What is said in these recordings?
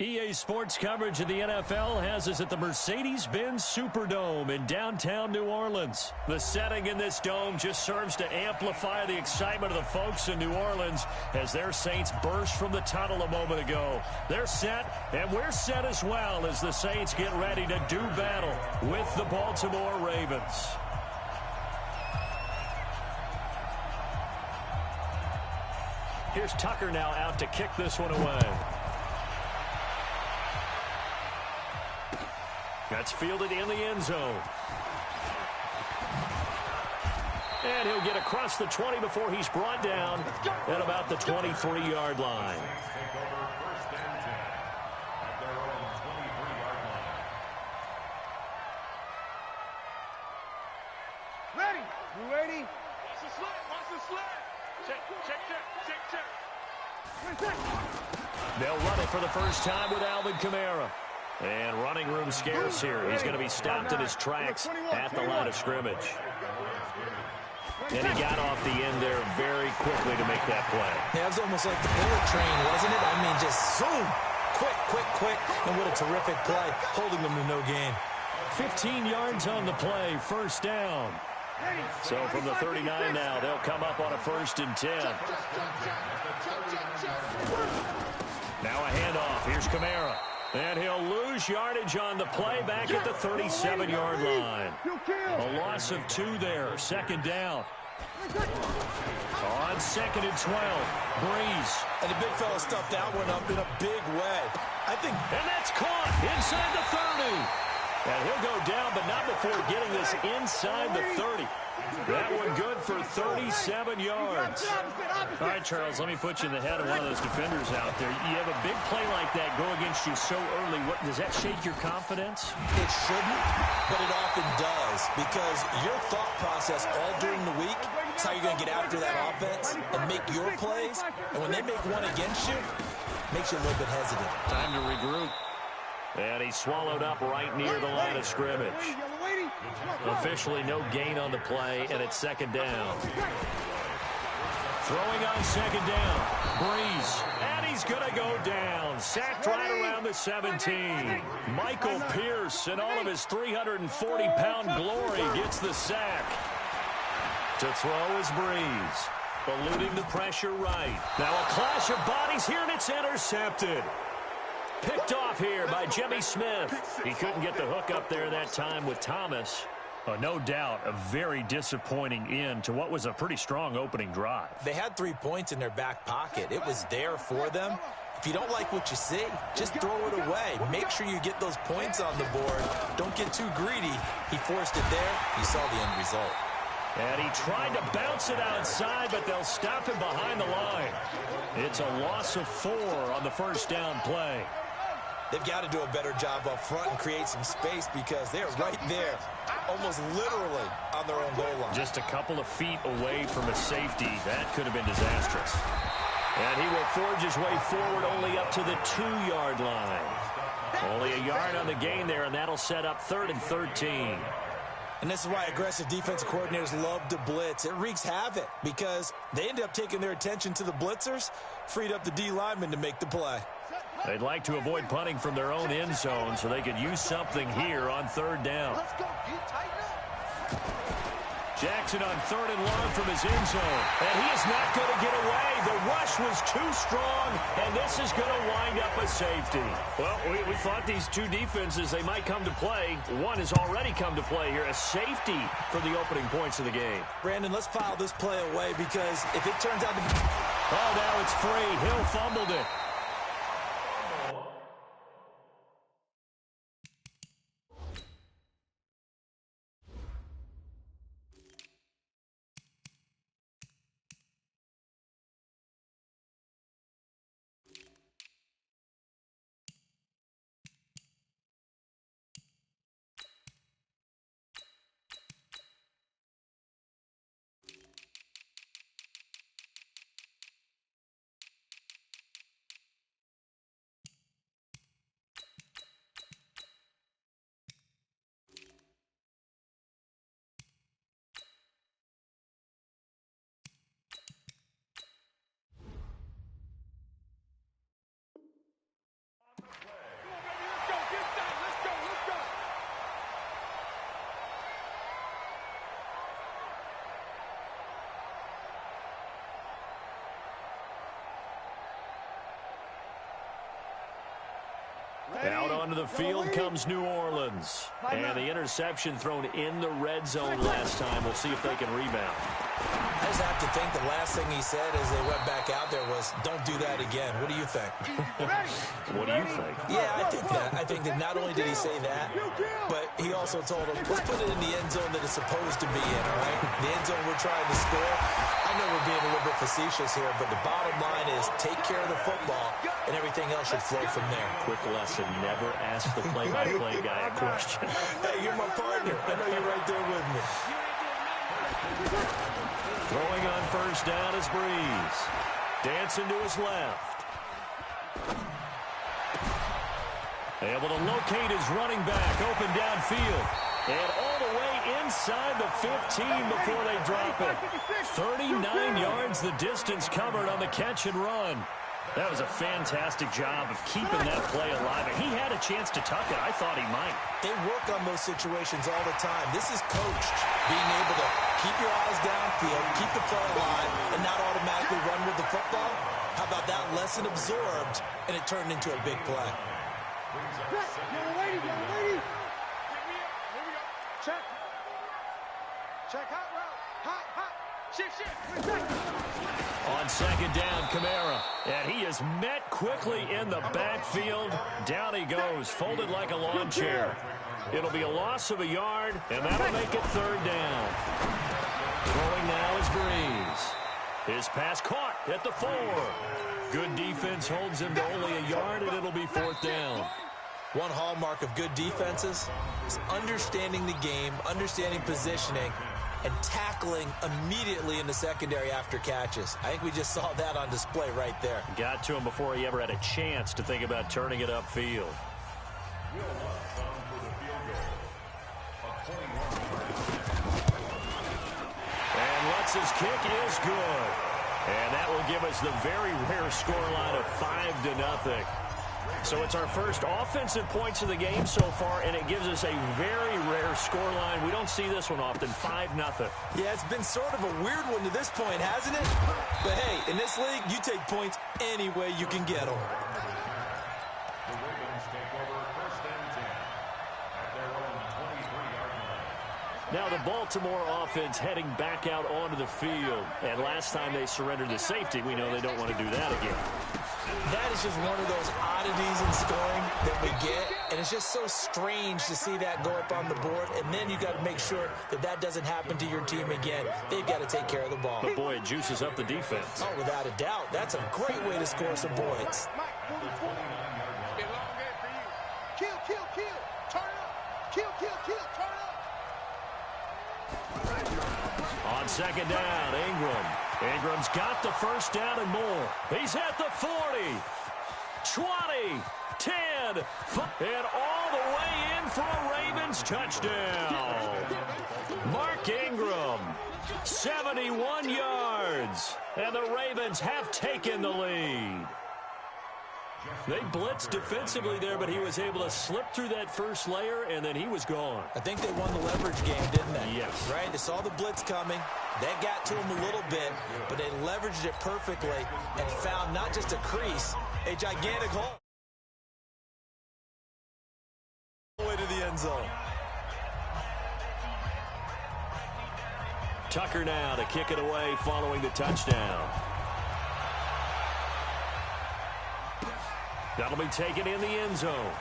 EA Sports coverage of the NFL has us at the Mercedes-Benz Superdome in downtown New Orleans. The setting in this dome just serves to amplify the excitement of the folks in New Orleans as their Saints burst from the tunnel a moment ago. They're set, and we're set as well as the Saints get ready to do battle with the Baltimore Ravens. Here's Tucker now out to kick this one away. That's fielded in the end zone. And he'll get across the 20 before he's brought down at about the 23-yard line. Ready? You ready? Watch the slant. Watch the slant. Check. They'll run it for the first time with Alvin Kamara. And running room scarce here. He's going to be stopped in his tracks at the line of scrimmage. And he got off the end there very quickly to make that play. Yeah, it was almost like the bullet train, wasn't it? I mean, just zoom. Quick. And what a terrific play, holding them to no gain. 15 yards on the play, first down. So from the 39 now, they'll come up on a 1st and 10. Now a handoff. Here's Kamara. And he'll lose yardage on the play back at the 37-yard line. A loss of 2 there. 2nd down. On 2nd and 12. Breeze. And the big fella stuffed that one up in a big way. And that's caught inside the 30. And he'll go down, but not before getting this inside the 30. That one good for 37 yards. All right, Charles, let me put you in the head of one of those defenders out there. You have a big play like that go against you so early. Does that shake your confidence? It shouldn't, but it often does, because your thought process all during the week is how you're going to get after that offense and make your plays. And when they make one against you, it makes you a little bit hesitant. Time to regroup. And he's swallowed up right near the line of scrimmage. Officially no gain on the play, and it's 2nd down. Throwing on 2nd down. Breeze. And he's going to go down. Sacked right around the 17. Michael Pierce, in all of his 340-pound glory, gets the sack. To throw is Breeze. Eluding the pressure right. Now a clash of bodies here, and it's intercepted. Picked off here by Jimmy Smith. He couldn't get the hook up there that time with Thomas. No doubt a very disappointing end to what was a pretty strong opening drive. They had 3 points in their back pocket. It was there for them. If you don't like what you see, just throw it away. Make sure you get those points on the board. Don't get too greedy. He forced it there. You saw the end result. And he tried to bounce it outside, but they'll stop him behind the line. It's a loss of 4 on the 1st down play. They've got to do a better job up front and create some space, because they're right there, almost literally on their own goal line. Just a couple of feet away from a safety. That could have been disastrous. And he will forge his way forward only up to the 2-yard line. Only a yard on the gain there, and that'll set up 3rd and 13. And this is why aggressive defensive coordinators love to blitz. It wreaks havoc because they end up taking their attention to the blitzers, freed up the D linemen to make the play. They'd like to avoid punting from their own end zone so they could use something here on 3rd down. Jackson on 3rd and long from his end zone. And he is not going to get away. The rush was too strong, and this is going to wind up a safety. Well, we thought these two defenses, they might come to play. One has already come to play here, a safety for the opening points of the game. Brandon, let's file this play away, because if it turns out to be... Oh, now it's free. Hill fumbled it. Out onto the field comes New Orleans. And the interception thrown in the red zone last time. We'll see if they can rebound. I just have to think the last thing he said as they went back out there was, don't do that again. What do you think? What do you think? Yeah, I think that. I think that not only did he say that, but he also told him, let's put it in the end zone that it's supposed to be in, all right? The end zone we're trying to score. I know we're being a little bit facetious here, but the bottom line is take care of the football, and everything else should flow from there. Quick lesson, never ask the play-by-play guy a question. Hey, you're my partner. I know you're right there with me. Throwing on first down is Breeze. Dancing to his left. Able to locate his running back open downfield. And all the way inside the 15 before they drop it. 39 yards the distance covered on the catch and run. That was a fantastic job of keeping that play alive. And he had a chance to tuck it. I thought he might. They work on those situations all the time. This is coached, being able to keep your eyes downfield, keep the play alive, and not automatically run with the football. How about that lesson absorbed, and it turned into a big play. Young lady. Check. Check hot route. Hot. Shift. On second down, Kamara. And he is met quickly in the backfield. Down he goes, folded like a lawn chair. It'll be a loss of a yard, and that'll make it third down. Throwing now is Breeze. His pass caught at the 4. Good defense holds him to only a yard, and it'll be fourth down. One hallmark of good defenses is understanding the game, understanding positioning, and tackling immediately in the secondary after catches. I think we just saw that on display right there. Got to him before he ever had a chance to think about turning it upfield. And Lutz's kick is good. And that will give us the very rare scoreline of 5-0. So it's our first offensive points of the game so far, and it gives us a very rare scoreline. We don't see this one often, 5-0. Yeah, it's been sort of a weird one to this point, hasn't it? But hey, in this league, you take points any way you can get them. Now the Baltimore offense heading back out onto the field. And last time they surrendered the safety, we know they don't want to do that again. That is just one of those oddities in scoring that we get, and it's just so strange to see that go up on the board, and then you got to make sure that that doesn't happen to your team again. They've got to take care of the ball. But boy, it juices up the defense. Oh, without a doubt. That's a great way to score some points. Kill. Turn up. Kill. Turn up. On second down, Ingram. Ingram's got the first down and more. He's at the 40, 20, 10, 5, and all the way in for a Ravens touchdown. Mark Ingram, 71 yards, and the Ravens have taken the lead. They blitzed defensively there, but he was able to slip through that first layer, and then he was gone. I think they won the leverage game, didn't they? Yes. Right? They saw the blitz coming. That got to him a little bit, but they leveraged it perfectly and found not just a crease, a gigantic hole. All the way to the end zone. Tucker now to kick it away following the touchdown. That'll be taken in the end zone.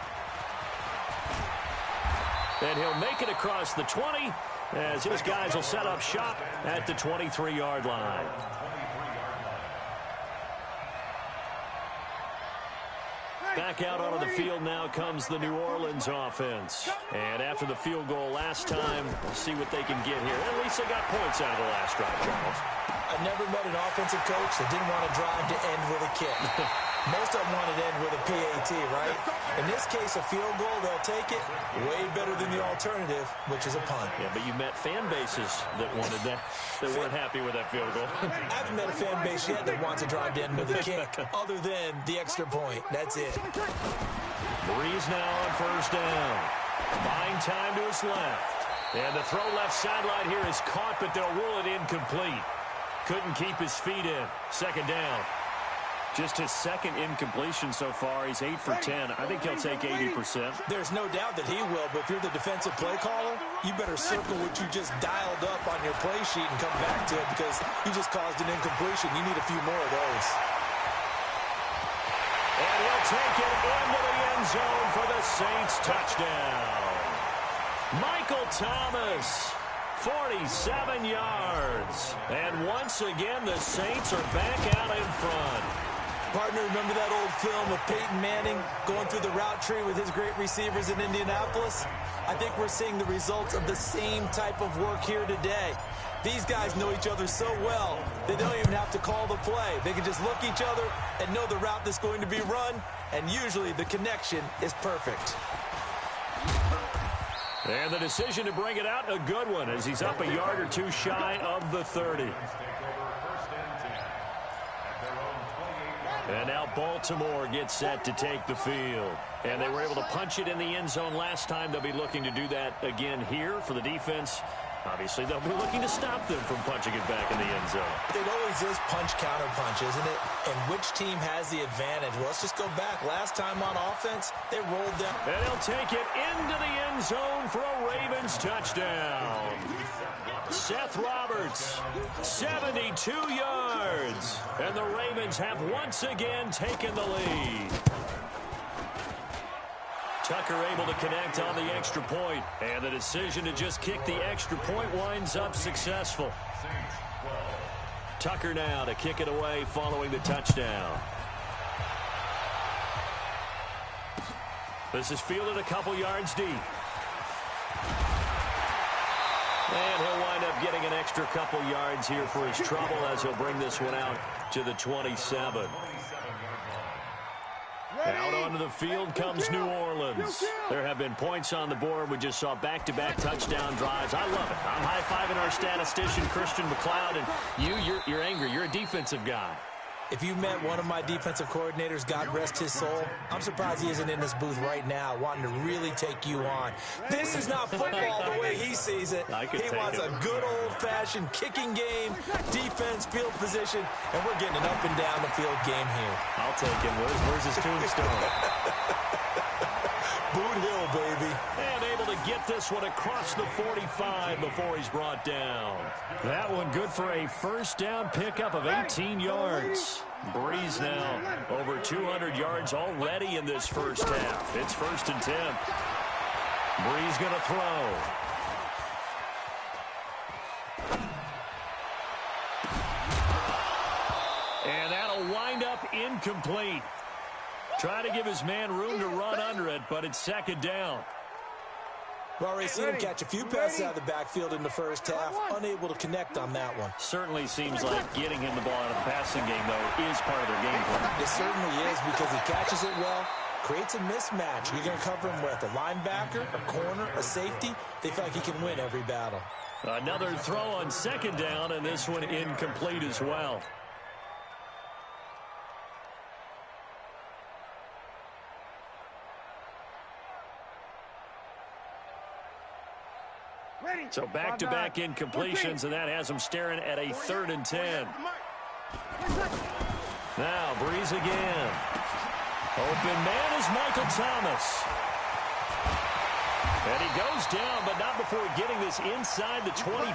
And he'll make it across the 20 as his guys will set up shop at the 23-yard line. Back out onto the field now comes the New Orleans offense. And after the field goal last time, we'll see what they can get here. At least they got points out of the last drive, Charles. I've never met an offensive coach that didn't want to drive to end with a kick. Most of them want to end with a PAT, right? In this case, a field goal, they'll take it. Way better than the alternative, which is a punt. Yeah, but you met fan bases that wanted that, that weren't happy with that field goal. I haven't met a fan base yet that wants to drive to end with a kick, other than the extra point. That's it. Breeze now on first down. Buying time to his left. And the throw left sideline here is caught, but they'll rule it incomplete. Couldn't keep his feet in. Second down. Just his second incompletion so far. He's 8 for 10. I think he'll take 80%. There's no doubt that he will, but if you're the defensive play caller, you better circle what you just dialed up on your play sheet and come back to it because you just caused an incompletion. You need a few more of those. And he'll take it into the end zone for the Saints touchdown. Michael Thomas, 47 yards. And once again, the Saints are back out in front. Partner, remember that old film of Peyton Manning going through the route tree with his great receivers in Indianapolis? I think we're seeing the results of the same type of work here today. These guys know each other so well, they don't even have to call the play. They can just look each other and know the route that's going to be run, and usually the connection is perfect. And the decision to bring it out, a good one, as he's up a yard or two shy of the 30. And now Baltimore gets set to take the field. And they were able to punch it in the end zone last time. They'll be looking to do that again here for the defense. Obviously, they'll be looking to stop them from punching it back in the end zone. It always is punch-counter-punch, isn't it? And which team has the advantage? Well, let's just go back. Last time on offense, they rolled down. And he'll take it into the end zone for a Ravens touchdown. Seth Roberts, 72 yards. And the Ravens have once again taken the lead. Tucker able to connect on the extra point, and the decision to just kick the extra point winds up successful. Tucker now to kick it away following the touchdown. This is fielded a couple yards deep. And he'll wind up getting an extra couple yards here for his trouble as he'll bring this one out to the 27. Out onto the field comes New Orleans. There have been points on the board. We just saw back-to-back touchdown drives. I love it. I'm high-fiving our statistician, Christian McLeod, and you're angry. You're a defensive guy. If you met one of my defensive coordinators, God rest his soul, I'm surprised he isn't in this booth right now wanting to really take you on. This is not football the way he sees it. He wants a good old-fashioned kicking game, defense, field position, and we're getting an up and down the field game here. I'll take him. Where's his tombstone? Boot Hill, baby. And able to get this one across the 45 before he's brought down. That one good for a first down pickup of 18 yards. Breeze now over 200 yards already in this first half. It's 1st and 10. Breeze going to throw. And that'll wind up incomplete. Trying to give his man room to run under it, but it's 2nd down. We've already seen him catch a few passes out of the backfield in the first half. Unable to connect on that one. Certainly seems like getting him the ball out of the passing game, though, is part of their game plan. It certainly is because he catches it well, creates a mismatch. You're going to cover him with a linebacker, a corner, a safety. They feel like he can win every battle. Another throw on 2nd down, and this one incomplete as well. So back-to-back incompletions, and that has them staring at a 3rd and 10. Now, Breeze again. Open man is Michael Thomas. And he goes down, but not before getting this inside the 25.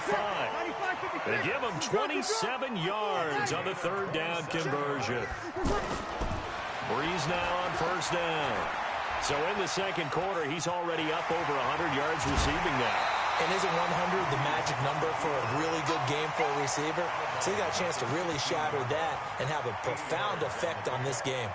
They give him 27 yards on the 3rd down conversion. Breeze now on 1st down. So in the 2nd quarter, he's already up over 100 yards receiving now. And isn't 100 the magic number for a really good game for a receiver? So he got a chance to really shatter that and have a profound effect on this game.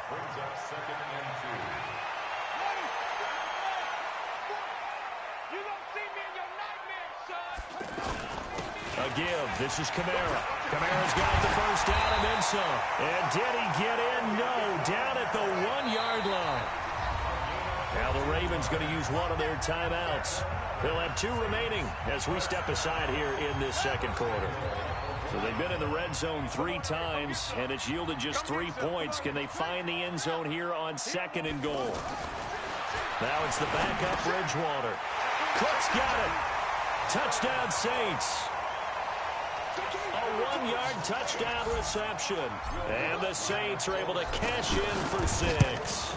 A give. This is Kamara. Kamara's got the 1st down and then some. And did he get in? No. Down at the 1-yard line. Now the Ravens going to use one of their timeouts. They'll have 2 remaining as we step aside here in this 2nd quarter. So they've been in the red zone 3 times, and it's yielded just 3 points. Can they find the end zone here on 2nd and goal? Now it's the backup Bridgewater. Cook's got it. Touchdown Saints. A 7-yard touchdown reception. And the Saints are able to cash in for 6.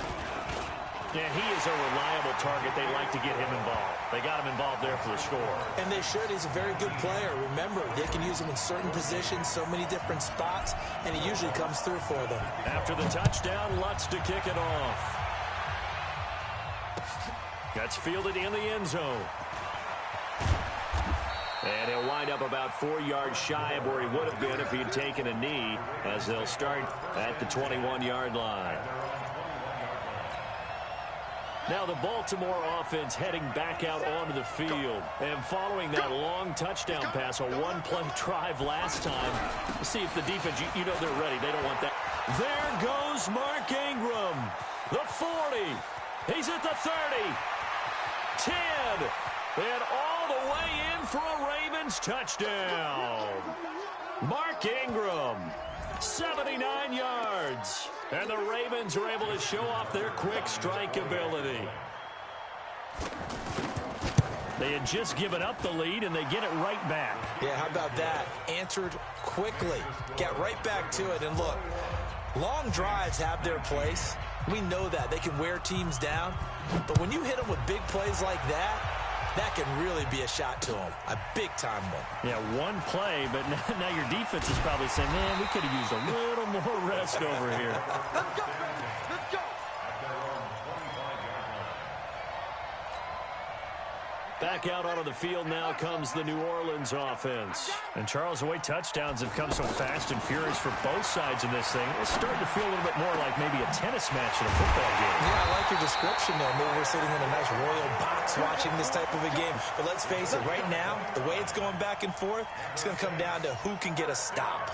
And he is a reliable target. They like to get him involved. They got him involved there for the score. And they should. He's a very good player. Remember, they can use him in certain positions, so many different spots, and he usually comes through for them. After the touchdown, Lutz to kick it off. That's fielded in the end zone. And he'll wind up about 4 yards shy of where he would have been if he had taken a knee, as they'll start at the 21-yard line. Now the Baltimore offense heading back out onto the field. And following that long touchdown pass, a one-play drive last time. Let's see if the defense, you know they're ready. They don't want that. There goes Mark Ingram. The 40. He's at the 30. 10. And all the way in for a Ravens touchdown. Mark Ingram. 79 yards. And the Ravens are able to show off their quick strike ability. They had just given up the lead, and they get it right back. Yeah, how about that? Answered quickly. Got right back to it. And look, long drives have their place. We know that. They can wear teams down. But when you hit them with big plays like that, that can really be a shot to them. A big-time one. Yeah, one play, but now your defense is probably saying, man, we could have used a little more rest over here. Let's go. Let's go. Back out onto the field now comes the New Orleans offense. And Charles, the way touchdowns have come so fast and furious for both sides in this thing, it's starting to feel a little bit more like maybe a tennis match in a football game. Yeah, I like your description there. Maybe we're sitting in a nice royal box watching this type of a game. But let's face it, right now, the way it's going back and forth, it's going to come down to who can get a stop.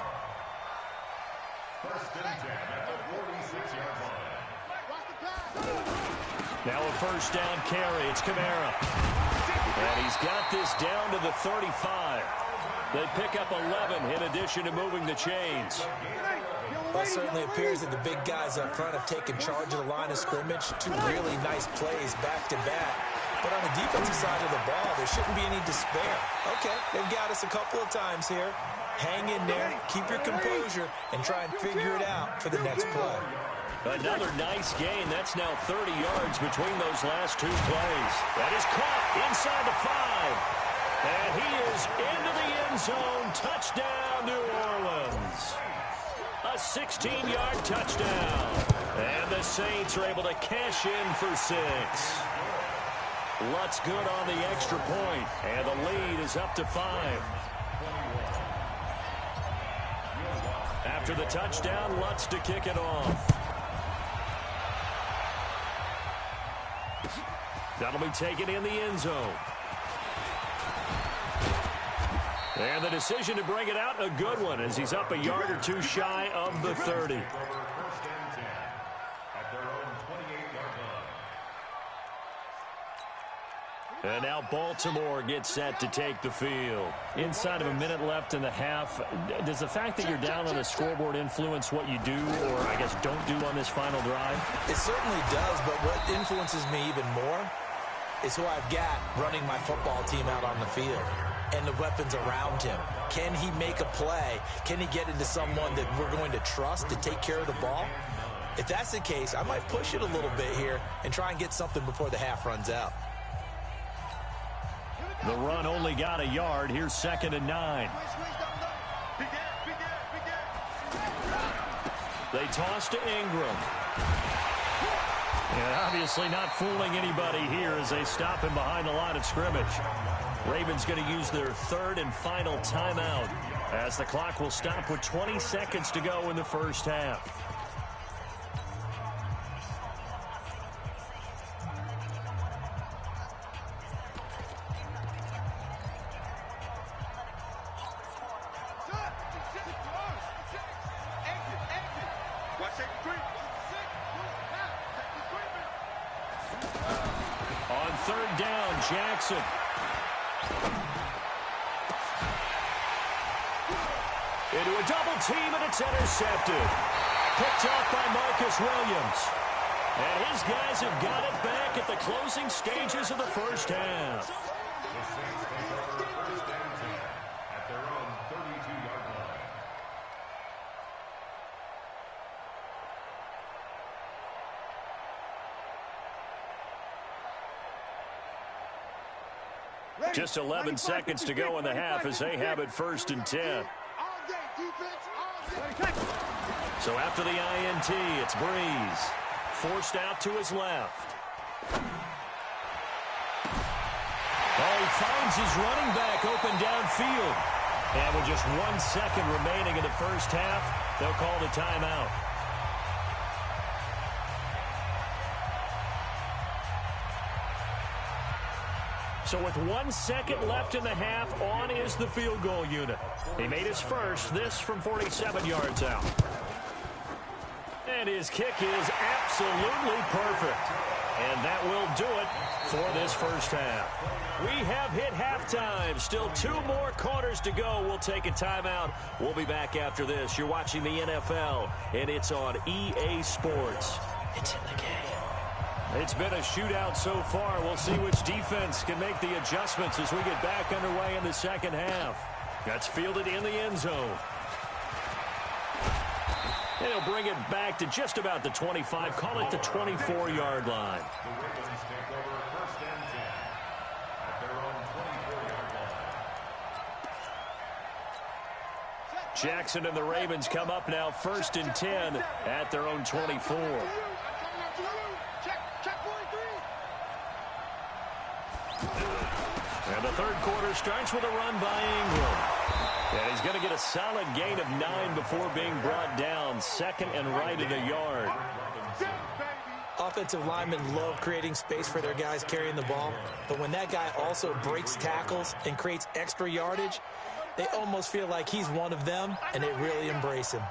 Now a first down carry. It's Kamara. And he's got this down to the 35. They pick up 11 in addition to moving the chains. Well, it certainly appears that the big guys up front have taken charge of the line of scrimmage. 2 really nice plays back-to-back. But on the defensive side of the ball, there shouldn't be any despair. Okay, they've got us a couple of times here. Hang in there, keep your composure, and try and figure it out for the next play. Another nice gain. That's now 30 yards between those last 2 plays. That is caught inside the 5. And he is into the end zone. Touchdown, New Orleans. A 16-yard touchdown. And the Saints are able to cash in for 6. Lutz good on the extra point. And the lead is up to 5. After the touchdown, Lutz to kick it off. That'll be taken in the end zone. And the decision to bring it out, a good one, as he's up a yard or 2 shy of the 30. And now Baltimore gets set to take the field. Inside of a minute left in the half, does the fact that you're down on the scoreboard influence what you do, or I guess don't do on this final drive? It certainly does, but what influences me even more is who I've got running my football team out on the field and the weapons around him. Can he make a play? Can he get into someone that we're going to trust to take care of the ball? If that's the case, I might push it a little bit here and try and get something before the half runs out. The run only got a yard. Here's 2nd and 9. They toss to Ingram. And obviously not fooling anybody here as they stop him behind the line of scrimmage. Ravens going to use their 3rd and final timeout as the clock will stop with 20 seconds to go in the first half. On 3rd down, Jackson. Into a double team, and it's intercepted. Picked off by Marcus Williams. And his guys have got it back at the closing stages of the first half. Just 11 seconds to go in the half as they have it 1st and 10. So after the INT, it's Breeze. Forced out to his left. Oh, he finds his running back open downfield. And with just 1 second remaining in the first half, they'll call the timeout. So with 1 second left in the half, on is the field goal unit. He made his first, this from 47 yards out. And his kick is absolutely perfect. And that will do it for this first half. We have hit halftime. Still 2 more quarters to go. We'll take a timeout. We'll be back after this. You're watching the NFL, and it's on EA Sports. It's in the game. It's been a shootout so far. We'll see which defense can make the adjustments as we get back underway in the second half. That's fielded in the end zone. And he'll bring it back to just about the 25. Call it the 24-yard line. Jackson and the Ravens come up now 1st and 10 at their own 24. And the third quarter starts with a run by Ingram. And he's going to get a solid gain of 9 before being brought down. 2nd and right at a yard. Offensive linemen love creating space for their guys carrying the ball. But when that guy also breaks tackles and creates extra yardage, they almost feel like he's one of them, and they really embrace him.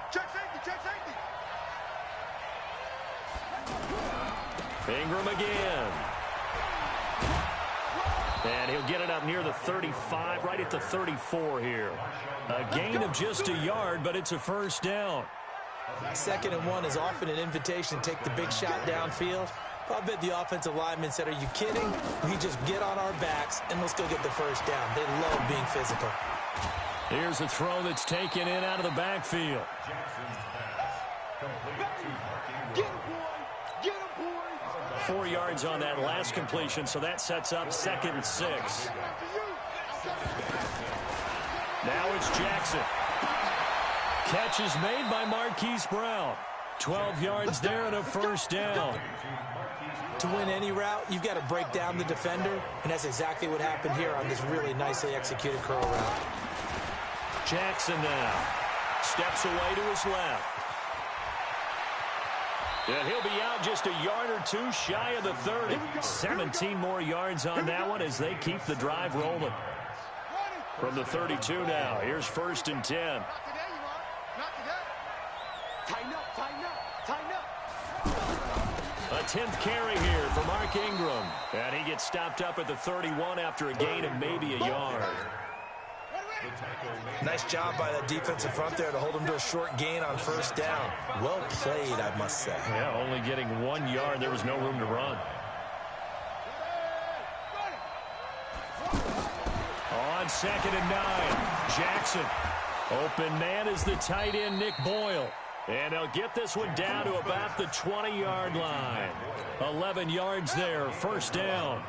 Ingram again. And he'll get it up near the 35, right at the 34 here. A gain of just a yard, but it's a first down. 2nd and 1 is often an invitation to take the big shot downfield. I bet the offensive lineman said, are you kidding? We just get on our backs and let's go get the first down. They love being physical. Here's a throw that's taken in out of the backfield. Get him, boy. Get him, boy. 4 yards on that last completion, so that sets up 2nd and 6. Now it's Jackson. Catch is made by Marquise Brown. 12 yards there and a first down. To win any route, you've got to break down the defender, and that's exactly what happened here on this really nicely executed curl route. Jackson now steps away to his left. And he'll be out just a yard or 2 shy of the 30. 17 more yards on that one as they keep the drive rolling. From the 32 now, here's 1st and 10. Tighten up, tighten up, tighten up. A 10th carry here for Mark Ingram. And he gets stopped up at the 31 after a gain of maybe a yard. Nice job by that defensive front there to hold him to a short gain on first down. Well played, I must say. Yeah, only getting 1 yard. There was no room to run. On 2nd and 9, Jackson. Open man is the tight end, Nick Boyle. And they'll get this one down to about the 20-yard line. 11 yards there, first down.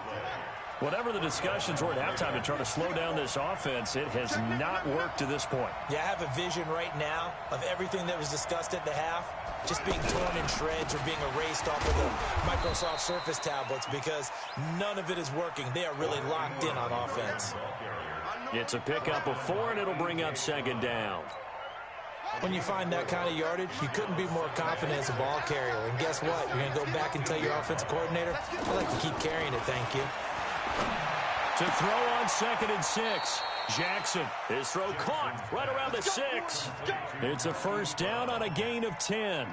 Whatever the discussions were at halftime to try to slow down this offense, it has not worked to this point. Yeah, I have a vision right now of everything that was discussed at the half just being torn in shreds or being erased off of the Microsoft Surface tablets because none of it is working. They are really locked in on offense. It's a pickup of 4, and it'll bring up 2nd down. When you find that kind of yardage, you couldn't be more confident as a ball carrier. And guess what? You're going to go back and tell your offensive coordinator, I'd like to keep carrying it, thank you. To throw on 2nd and 6. Jackson, his throw caught right around the 6. It's a first down on a gain of 10.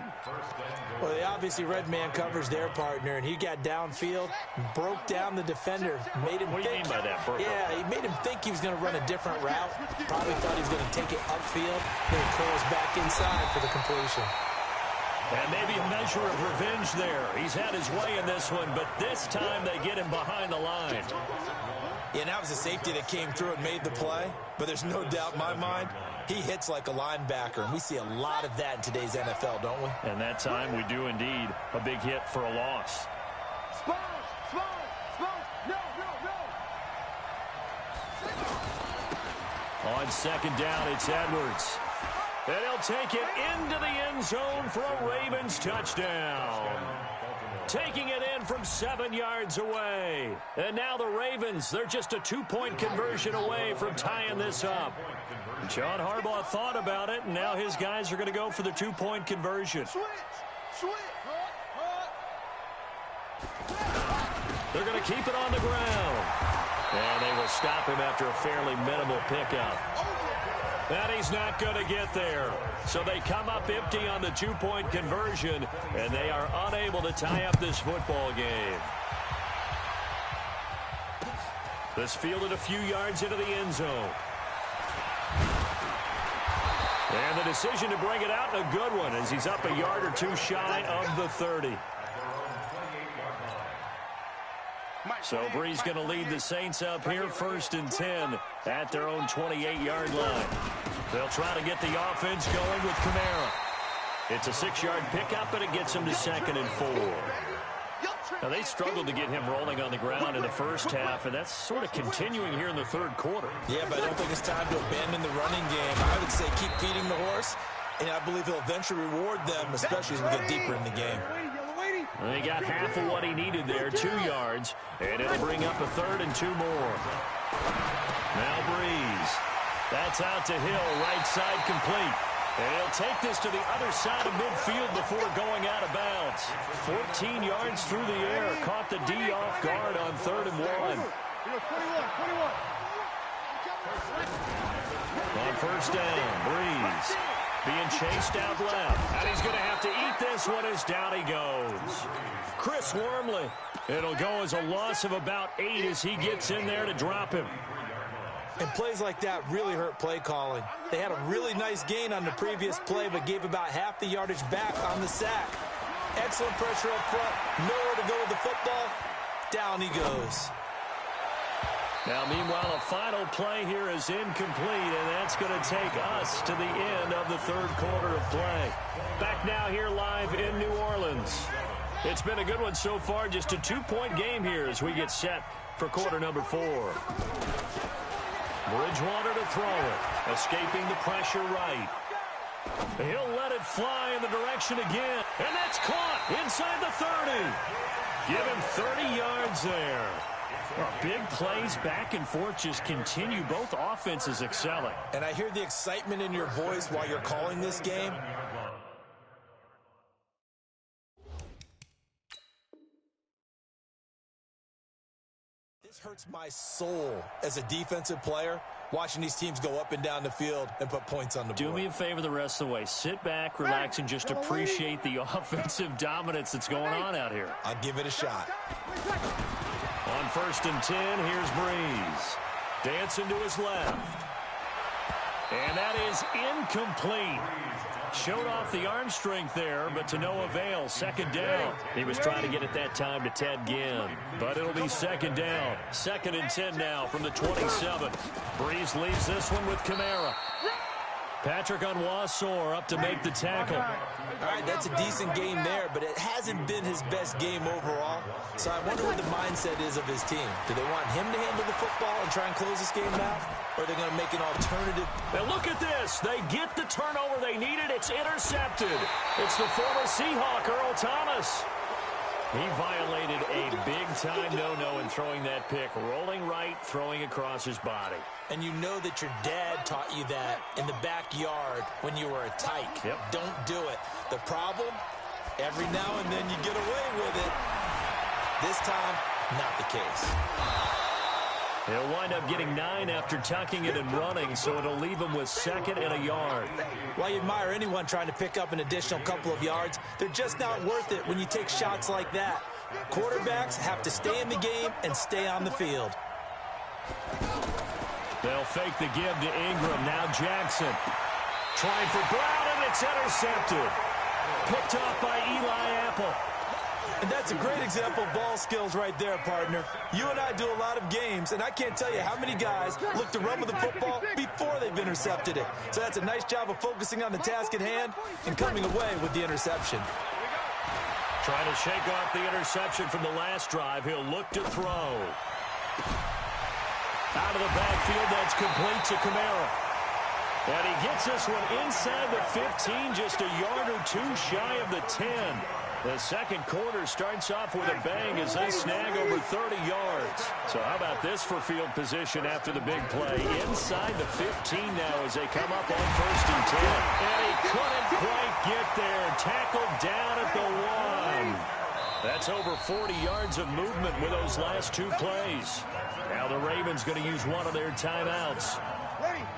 Well, they obviously red man covers their partner, and he got downfield, broke down the defender, made him What do you mean by that, Burko? Yeah, he made him think he was going to run a different route. Probably thought he was going to take it upfield, then he curls back inside for the completion. And maybe a measure of revenge there. He's had his way in this one, but this time they get him behind the line. Yeah, and that was a safety that came through and made the play. But there's no doubt in my mind, he hits like a linebacker. And we see a lot of that in today's NFL, don't we? And that time we do indeed. A big hit for a loss. Spurs, Spurs, Spurs. No, no, no. On second down, it's Edwards. And he'll take it into the end zone for a Ravens touchdown. Taking it in from 7 yards away. And now the Ravens, they're just a 2-point conversion away from tying this up. John Harbaugh thought about it, and now his guys are going to go for the 2-point conversion. They're going to keep it on the ground. And they will stop him after a fairly minimal pickup. And he's not going to get there. So they come up empty on the 2-point conversion, and they are unable to tie up this football game. This fielded a few yards into the end zone. And the decision to bring it out, a good one, as he's up a yard or two shy of the 30. So Brees going to lead the Saints up here, 1st and 10 at their own 28-yard line. They'll try to get the offense going with Kamara. It's a 6-yard pickup, and it gets him to 2nd and 4. Now, they struggled to get him rolling on the ground in the first half, and that's sort of continuing here in the third quarter. Yeah, but I don't think it's time to abandon the running game. I would say keep feeding the horse, and I believe he'll eventually reward them, especially as we get deeper in the game. He got half of what he needed there, 2 yards, and it'll bring up a 3rd and 2 more. Now Brees. That's out to Hill, right side complete. And he'll take this to the other side of midfield before going out of bounds. 14 yards through the air. Caught the D off guard on 3rd and 1. On 1st down, Brees being chased out left. And he's going to have to eat this one as down he goes. Chris Wormley. It'll go as a loss of about 8 as he gets in there to drop him. And plays like that really hurt play calling. They had a really nice gain on the previous play, but gave about half the yardage back on the sack. Excellent pressure up front. Nowhere to go with the football. Down he goes. Now, meanwhile, a final play here is incomplete, and that's going to take us to the end of the third quarter of play. Back now here live in New Orleans. It's been a good one so far, just a 2-point game here as we get set for quarter number 4. Bridgewater to throw it, escaping the pressure right. He'll let it fly in the direction again, and that's caught inside the 30. Give him 30 yards there. Well, big plays back and forth just continue. Both offenses excelling. And I hear the excitement in your voice while you're calling this game. This hurts my soul as a defensive player, watching these teams go up and down the field and put points on the board. Do me a favor the rest of the way. Sit back, relax, and just appreciate the offensive dominance that's going on out here. I'll give it a shot. On 1st and 10, here's Brees. Dancing to his left. And that is incomplete. Showed off the arm strength there, but to no avail. 2nd down. He was trying to get it that time to Ted Ginn. But it'll be 2nd down. 2nd and 10 now from the 27. Brees leaves this one with Kamara. Patrick Onwuasor up to make the tackle. All right, that's a decent game there, but it hasn't been his best game overall. So I wonder what the mindset is of his team. Do they want him to handle the football and try and close this game out? Or are they going to make an alternative? Now look at this. They get the turnover they needed. It's intercepted. It's the former Seahawk, Earl Thomas. He violated a big-time no-no in throwing that pick. Rolling right, throwing across his body. And you know that your dad taught you that in the backyard when you were a tyke. Yep. Don't do it. The problem, every now and then you get away with it. This time, not the case. He'll wind up getting 9 after tucking it and running, so it'll leave him with 2nd and a yard. While you admire anyone trying to pick up an additional couple of yards, they're just not worth it when you take shots like that. Quarterbacks have to stay in the game and stay on the field. They'll fake the give to Ingram. Now Jackson. Trying for Brown, and it's intercepted. Picked off by Eli Apple. And that's a great example of ball skills right there, partner. You and I do a lot of games, and I can't tell you how many guys look to run with the football before they've intercepted it. So that's a nice job of focusing on the task at hand and coming away with the interception. Trying to shake off the interception from the last drive. He'll look to throw. Out of the backfield, that's complete to Kamara. And he gets this one inside the 15, just a yard or two shy of the 10. The second quarter starts off with a bang as they snag over 30 yards. So how about this for field position after the big play? Inside the 15 now as they come up on 1st and 10. And he couldn't quite get there. Tackled down at the 1. That's over 40 yards of movement with those last two plays. Now the Ravens going to use one of their timeouts.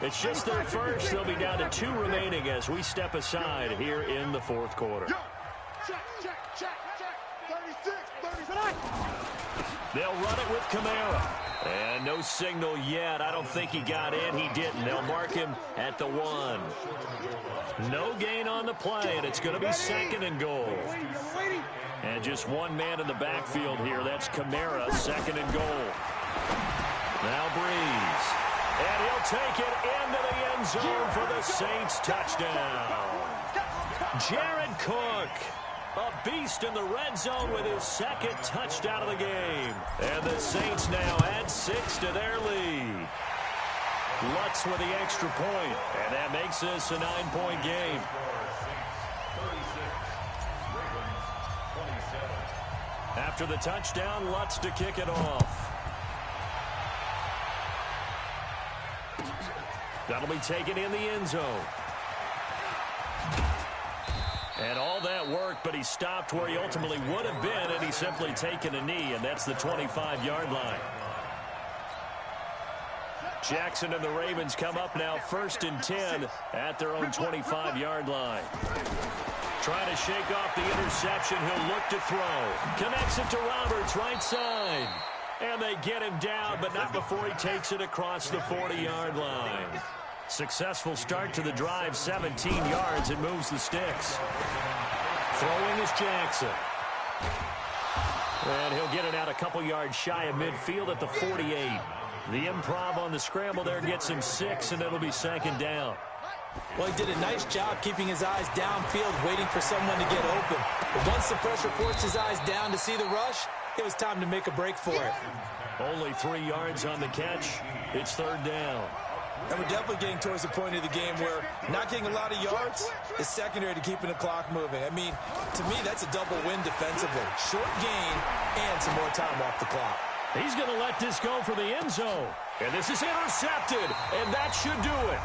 It's just their first. They'll be down to 2 remaining as we step aside here in the fourth quarter. Check. 36, 37. They'll run it with Kamara. And no signal yet. I don't think he got in. He didn't. They'll mark him at the 1. No gain on the play, and it's going to be 2nd and goal. And just one man in the backfield here. That's Kamara, 2nd and goal. Now Breeze. And he'll take it into the end zone for the Saints touchdown. Jared Cook, a beast in the red zone with his 2nd touchdown of the game. And the Saints now add 6 to their lead. Lutz with the extra point, and that makes this a 9-point game. After the touchdown, Lutz to kick it off. That'll be taken in the end zone. And all that work, but he stopped where he ultimately would have been, and he's simply taken a knee, and that's the 25-yard line. Jackson and the Ravens come up now 1st and 10 at their own 25-yard line. Trying to shake off the interception. He'll look to throw. Connects it to Roberts, right side. And they get him down, but not before he takes it across the 40-yard line. Successful start to the drive, 17 yards. It moves the sticks. Throwing is Jackson. And he'll get it out a couple yards shy of midfield at the 48. The improv on the scramble there gets him 6, and it'll be 2nd down. Well, he did a nice job keeping his eyes downfield, waiting for someone to get open. But once the pressure forced his eyes down to see the rush, it was time to make a break for it. Only 3 yards on the catch. It's 3rd down. And we're definitely getting towards the point of the game where not getting a lot of yards is secondary to keeping the clock moving. I mean, to me, that's a double win defensively. Short gain and some more time off the clock. He's going to let this go for the end zone. And this is intercepted, and that should do it.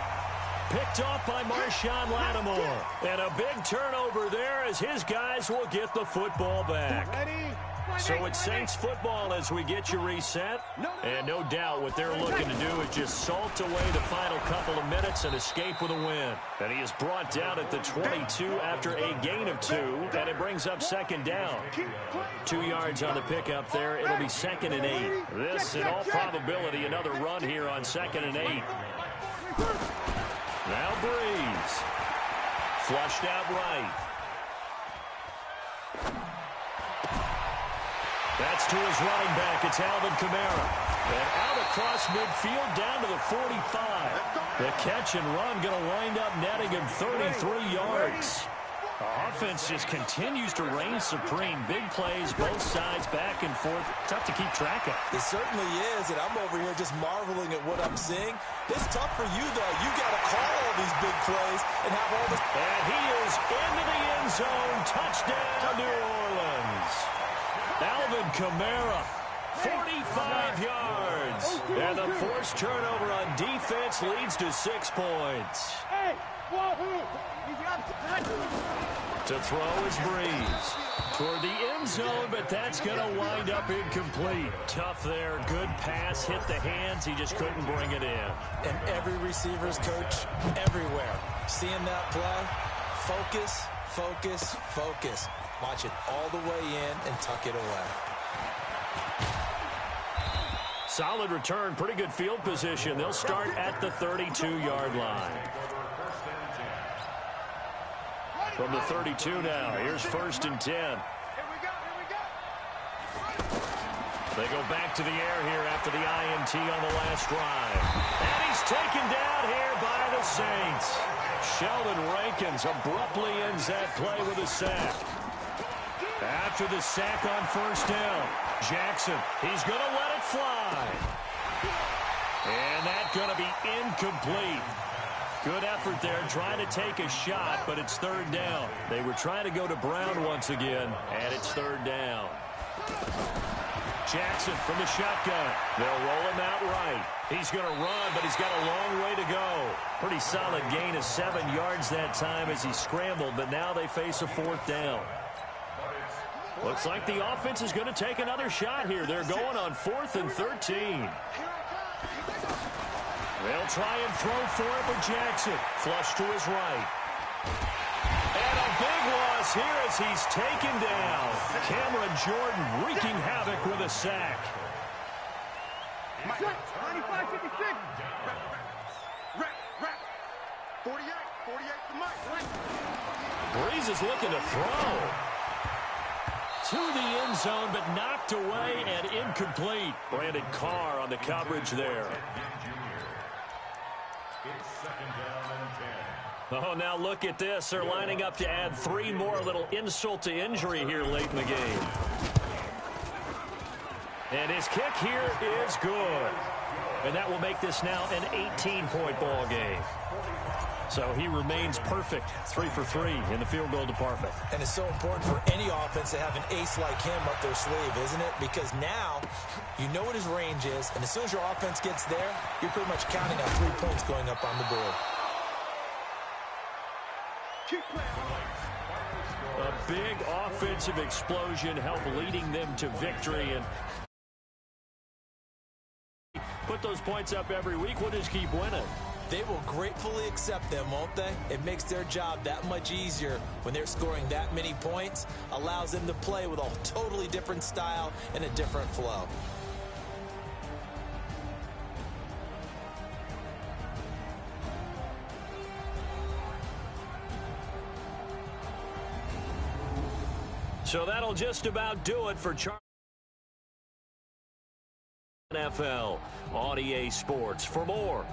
Picked off by Marshawn Lattimore. And a big turnover there as his guys will get the football back. So it's Saints football as we get you reset. And no doubt what they're looking to do is just salt away the final couple of minutes and escape with a win. And he is brought down at the 22 after a gain of 2. And it brings up 2nd down. 2 yards on the pickup there. It'll be 2nd and 8. This, in all probability, another run here on 2nd and 8. Now Breeze. Flushed out right. That's to his running back. It's Alvin Kamara. And out across midfield down to the 45. The catch and run going to wind up netting him 33 yards. The offense just continues to reign supreme. Big plays, both sides, back and forth. Tough to keep track of. It certainly is, and I'm over here just marveling at what I'm seeing. It's tough for you, though. You got to call all these big plays and have all this. And he is into the end zone. Touchdown, New Orleans. Alvin Kamara, 45 yards. And the forced turnover on defense leads to 6 points. To throw is Breeze. Toward the end zone, but that's going to wind up incomplete. Tough there. Good pass. Hit the hands. He just couldn't bring it in. And every receiver's coach everywhere. Seeing that play, focus, focus, focus. Watch it all the way in and tuck it away. Solid return. Pretty good field position. They'll start at the 32-yard line. From the 32 now. Here's 1st and 10. They go back to the air here after the INT on the last drive. And he's taken down here by the Saints. Sheldon Rankins abruptly ends that play with a sack. After the sack on 1st down, Jackson, he's going to let it fly. And that's going to be incomplete. Good effort there, trying to take a shot, but it's third down. They were trying to go to Brown once again, and it's third down. Jackson from the shotgun. They'll roll him out right. He's going to run, but he's got a long way to go. Pretty solid gain of 7 yards that time as he scrambled, but now they face a fourth down. Looks like the offense is going to take another shot here. They're going on 4th and 13. They'll try and throw for it with Jackson. Flush to his right. And a big loss here as he's taken down. Cameron Jordan wreaking havoc with a sack. 95-56. 48 to Mike. Breeze is looking to throw. To the end zone, but knocked away and incomplete. Brandon Carr on the coverage there. Oh, now look at this. They're lining up to add 3 more. A little insult to injury here late in the game. And his kick here is good. And that will make this now an 18-point ball game. So he remains perfect, 3 for 3 in the field goal department. And it's so important for any offense to have an ace like him up their sleeve, isn't it? Because now you know what his range is, and as soon as your offense gets there, you're pretty much counting on 3 points going up on the board. A big offensive explosion helped leading them to victory, and put those points up every week. We'll just keep winning. They will gratefully accept them, won't they? It makes their job that much easier when they're scoring that many points, allows them to play with a totally different style and a different flow. So that'll just about do it for NFL on EA Sports. For more